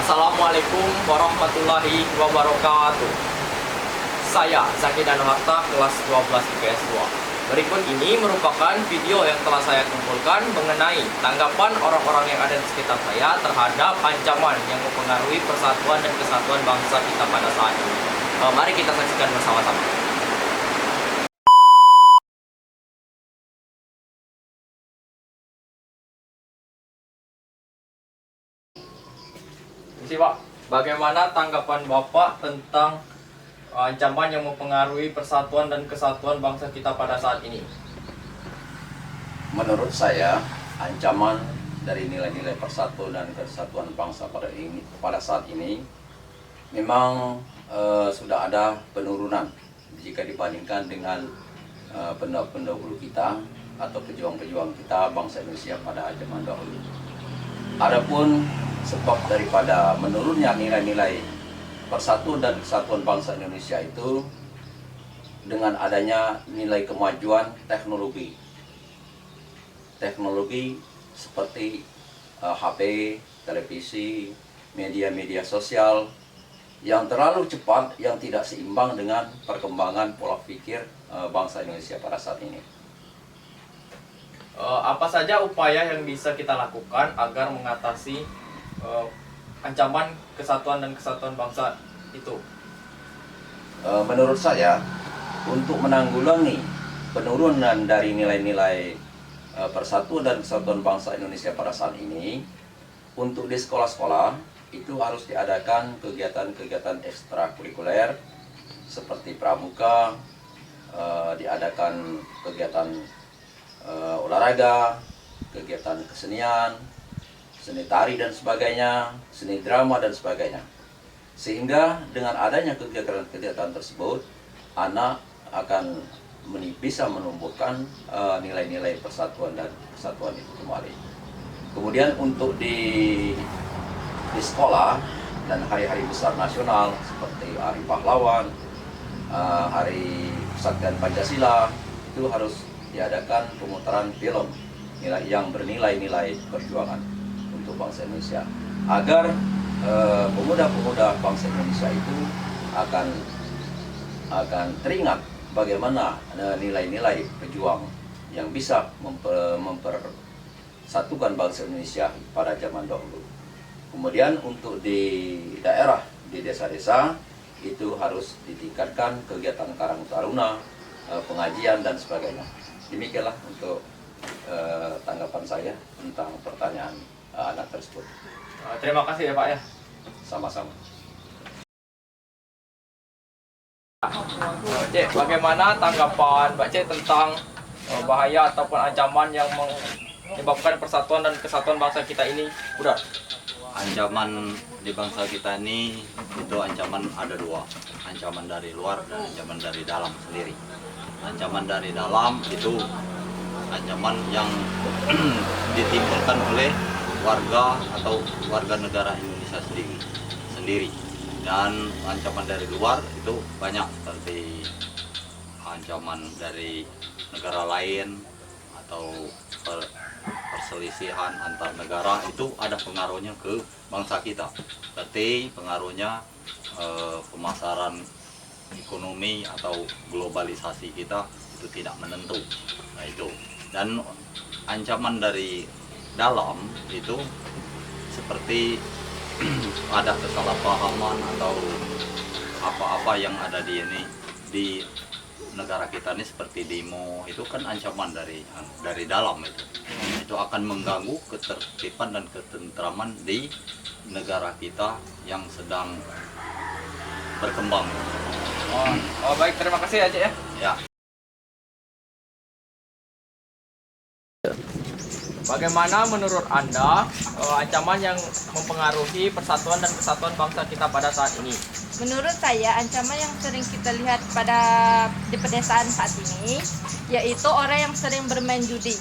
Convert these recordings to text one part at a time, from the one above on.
Assalamualaikum warahmatullahi wabarakatuh. Saya Zaki Danuarta, kelas 12 IPS 2. Berikut ini merupakan video yang telah saya kumpulkan mengenai tanggapan orang-orang yang ada di sekitar saya terhadap ancaman yang mempengaruhi persatuan dan kesatuan bangsa kita pada saat ini. Mari kita saksikan bersama-sama. Pak, bagaimana tanggapan Bapak tentang ancaman yang mempengaruhi persatuan dan kesatuan bangsa kita pada saat ini? Menurut saya, ancaman dari nilai-nilai persatuan dan kesatuan bangsa pada saat ini memang sudah ada penurunan jika dibandingkan dengan pendahulu kita atau pejuang-pejuang kita bangsa Indonesia pada zaman dahulu. Adapun sebab daripada menurunnya nilai-nilai persatuan dan kesatuan bangsa Indonesia itu dengan adanya nilai kemajuan teknologi. Teknologi seperti HP, televisi, media-media sosial yang terlalu cepat, yang tidak seimbang dengan perkembangan pola pikir bangsa Indonesia pada saat ini. Apa saja upaya yang bisa kita lakukan agar mengatasi ancaman kesatuan dan kesatuan bangsa itu? Menurut saya, untuk menanggulangi penurunan dari nilai-nilai persatuan dan kesatuan bangsa Indonesia pada saat ini, untuk di sekolah-sekolah itu harus diadakan kegiatan-kegiatan ekstrakurikuler seperti pramuka, diadakan kegiatan olahraga, kegiatan kesenian, seni tari dan sebagainya, seni drama dan sebagainya. Sehingga dengan adanya kegiatan-kegiatan tersebut, anak akan bisa menumbuhkan nilai-nilai persatuan dan kesatuan itu kembali. Kemudian untuk di sekolah dan hari-hari besar nasional seperti Hari Pahlawan, Hari Kesaktian Pancasila, itu harus diadakan pemutaran film yang bernilai-nilai perjuangan untuk bangsa Indonesia, agar pemuda-pemuda bangsa Indonesia itu akan teringat bagaimana nilai-nilai pejuang yang bisa mempersatukan bangsa Indonesia pada zaman dahulu. Kemudian untuk di daerah, di desa-desa itu harus ditingkatkan kegiatan Karang Taruna, pengajian dan sebagainya. Demikianlah untuk tanggapan saya tentang pertanyaan anak tersebut. Terima kasih ya Pak ya. Sama-sama. Cek, bagaimana tanggapan Mbak Cek tentang bahaya ataupun ancaman yang menyebabkan persatuan dan kesatuan bangsa kita ini pudar? Ancaman di bangsa kita ini itu ancaman ada dua, ancaman dari luar dan ancaman dari dalam sendiri. Ancaman dari dalam itu ancaman yang ditimbulkan oleh warga atau warga negara Indonesia sendiri. Dan ancaman dari luar itu banyak, seperti ancaman dari negara lain atau perselisihan antar negara, itu ada pengaruhnya ke bangsa kita. Berarti pengaruhnya pemasaran ekonomi atau globalisasi kita itu tidak menentu. Nah itu. Dan ancaman dari dalam itu seperti ada kesalahpahaman atau apa-apa yang ada di negara kita ini, seperti demo, itu kan ancaman dari dalam itu akan mengganggu ketertiban dan ketentraman di negara kita yang sedang berkembang. Oh baik, terima kasih ya Cek ya. Ya. Bagaimana menurut Anda ancaman yang mempengaruhi persatuan dan kesatuan bangsa kita pada saat ini? Menurut saya, ancaman yang sering kita lihat di pedesaan saat ini yaitu orang yang sering bermain judi.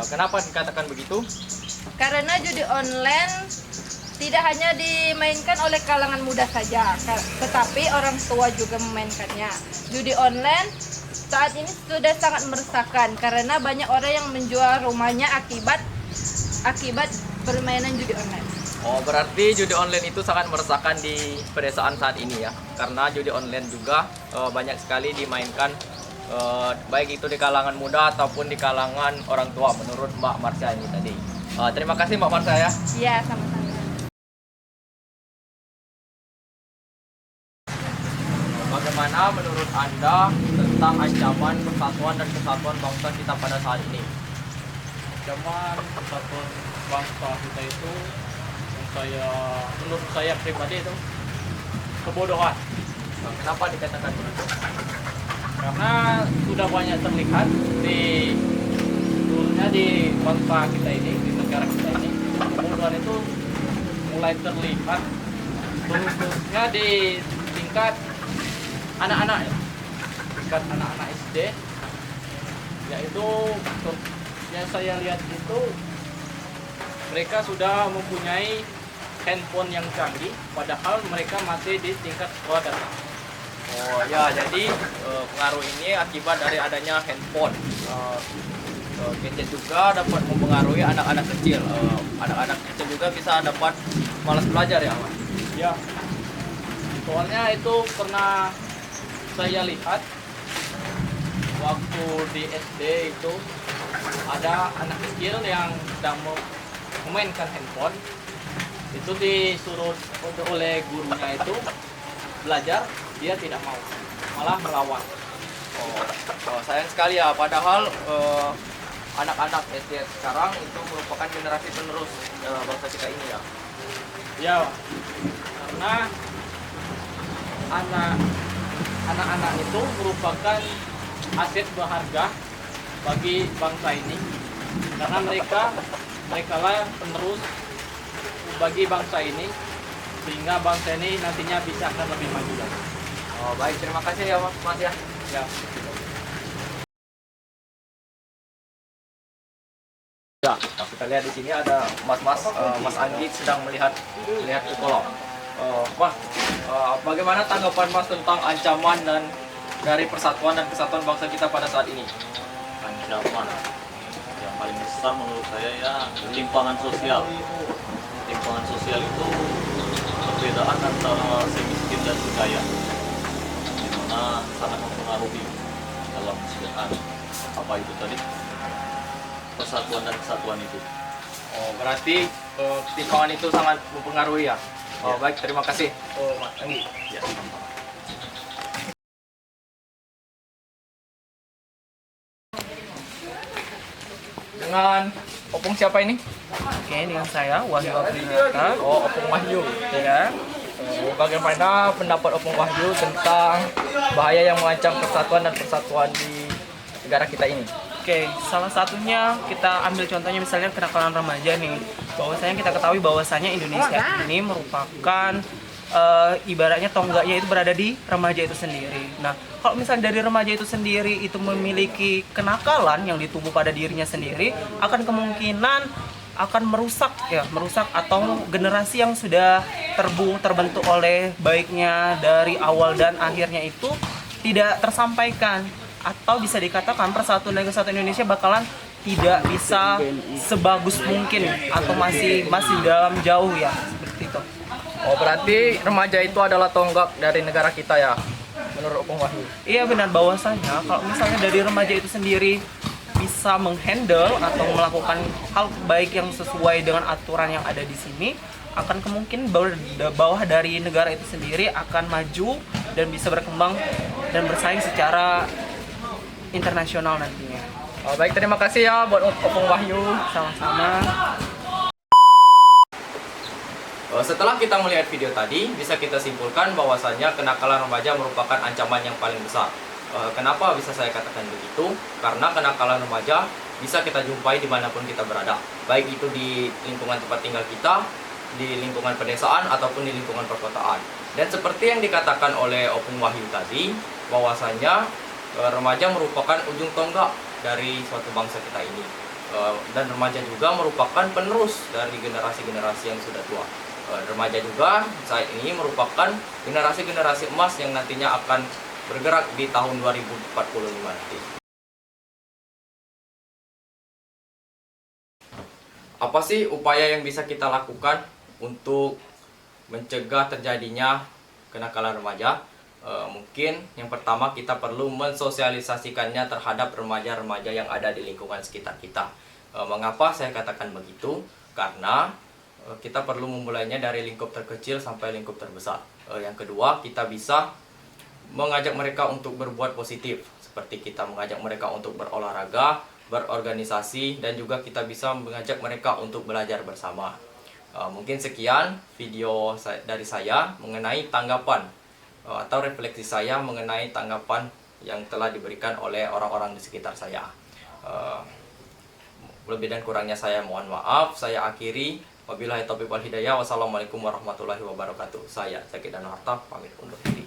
Kenapa dikatakan begitu? Karena judi online tidak hanya dimainkan oleh kalangan muda saja, tetapi orang tua juga memainkannya. Judi online saat ini sudah sangat meresahkan karena banyak orang yang menjual rumahnya akibat permainan judi online. Oh, berarti judi online itu sangat meresahkan di pedesaan saat ini ya. Karena judi online juga banyak sekali dimainkan baik itu di kalangan muda ataupun di kalangan orang tua menurut Mbak Marsha ini tadi. Terima kasih Mbak Marsha ya. Iya, sama-sama. Bagaimana menurut Anda tentang ancaman persatuan dan kesatuan bangsa kita pada saat ini? Zaman persatuan bangsa kita itu menurut saya pribadi itu kebodohan, Kenapa dikatakan begitu? karena sudah banyak terlihat seluruhnya di bangsa kita ini, di negara kita ini, kebodohan itu mulai terlihat khususnya di tingkat anak-anak ya, tingkat anak-anak SD, yaitu yang saya lihat itu mereka sudah mempunyai handphone yang canggih, padahal mereka masih di tingkat sekolah dasar. Oh ya, jadi pengaruh ini akibat dari adanya handphone. Gadget juga dapat mempengaruhi anak-anak kecil. Anak-anak kecil juga bisa dapat malas belajar ya, Mas? Ya, soalnya itu pernah saya lihat waktu di SD itu ada anak kecil yang sedang memainkan handphone, itu disuruh oleh gurunya itu belajar, dia tidak mau, malah melawan. Sayang sekali ya, padahal anak-anak SD sekarang itu merupakan generasi penerus bangsa kita ini ya. Ya, karena anak-anak itu merupakan aset berharga bagi bangsa ini, karena mereka lah penerus bagi bangsa ini, sehingga bangsa ini nantinya bisa akan lebih maju lagi. Oh, baik, terima kasih ya Mas ya. Ya. Ya, kita lihat di sini ada Mas Anggi sedang melihat ke kolom. Mas, bagaimana tanggapan Mas tentang ancaman dan dari persatuan dan kesatuan bangsa kita pada saat ini? Ancaman yang paling besar menurut saya ya ketimpangan sosial. Ketimpangan sosial itu perbedaan antara si miskin dan si kaya, di mana sangat mempengaruhi dalam kesejahteraan apa itu tadi persatuan dan kesatuan itu. Oh, berarti ketimpangan itu sangat mempengaruhi ya. Oh, Ya. baik, terima kasih. Oh, Mas Anggi. Ya, sama-sama. Dengan opung siapa ini? Oke, dengan saya Wahyu Abdinata. Oh, Opung Wahyu. Ya, Bagaimana pendapat Opung Wahyu tentang bahaya yang mengancam persatuan dan persatuan di negara kita ini? oke. Salah satunya kita ambil contohnya misalnya kenakalan remaja nih. Bahwasanya kita ketahui bahwasanya Indonesia ini merupakan ibaratnya tonggaknya itu berada di remaja itu sendiri. Nah, kalau misalnya dari remaja itu sendiri itu memiliki kenakalan yang ditumbuh pada dirinya sendiri, akan kemungkinan akan merusak atau generasi yang sudah terbentuk oleh baiknya dari awal dan akhirnya itu tidak tersampaikan, atau bisa dikatakan persatuan dan kesatuan Indonesia bakalan tidak bisa sebagus mungkin atau masih dalam jauh ya, seperti itu. Oh, berarti remaja itu adalah tonggak dari negara kita ya, menurut Opung Wahyu. Iya benar, bahwasanya kalau misalnya dari remaja itu sendiri bisa menghandle atau melakukan hal baik yang sesuai dengan aturan yang ada di sini, akan kemungkinan bawah dari negara itu sendiri akan maju dan bisa berkembang dan bersaing secara internasional nantinya. Oh, baik, terima kasih ya buat Opung Wahyu. Sama-sama. Setelah kita melihat video tadi, bisa kita simpulkan bahwasannya kenakalan remaja merupakan ancaman yang paling besar. Kenapa bisa saya katakan begitu? Karena kenakalan remaja bisa kita jumpai dimanapun kita berada, baik itu di lingkungan tempat tinggal kita, di lingkungan pedesaan, ataupun di lingkungan perkotaan. Dan seperti yang dikatakan oleh Opung Wahyu tadi, bahwasannya remaja merupakan ujung tonggak dari suatu bangsa kita ini. Dan remaja juga merupakan penerus dari generasi-generasi yang sudah tua. Remaja juga saat ini merupakan generasi-generasi emas yang nantinya akan bergerak di tahun 2045 nanti. Apa sih upaya yang bisa kita lakukan untuk mencegah terjadinya kenakalan remaja, mungkin yang pertama kita perlu mensosialisasikannya terhadap remaja-remaja yang ada di lingkungan sekitar kita. Mengapa saya katakan begitu? Karena kita perlu memulainya dari lingkup terkecil sampai lingkup terbesar. Yang kedua, kita bisa mengajak mereka untuk berbuat positif, seperti kita mengajak mereka untuk berolahraga, berorganisasi, dan juga kita bisa mengajak mereka untuk belajar bersama. Mungkin sekian video dari saya mengenai tanggapan atau refleksi saya mengenai tanggapan yang telah diberikan oleh orang-orang di sekitar saya. Lebih dan kurangnya saya mohon maaf. Saya akhiri. Wabillahi taufiq wal hidayah. Wassalamualaikum warahmatullahi wabarakatuh. Saya Zaki dan Harta pamit undur diri.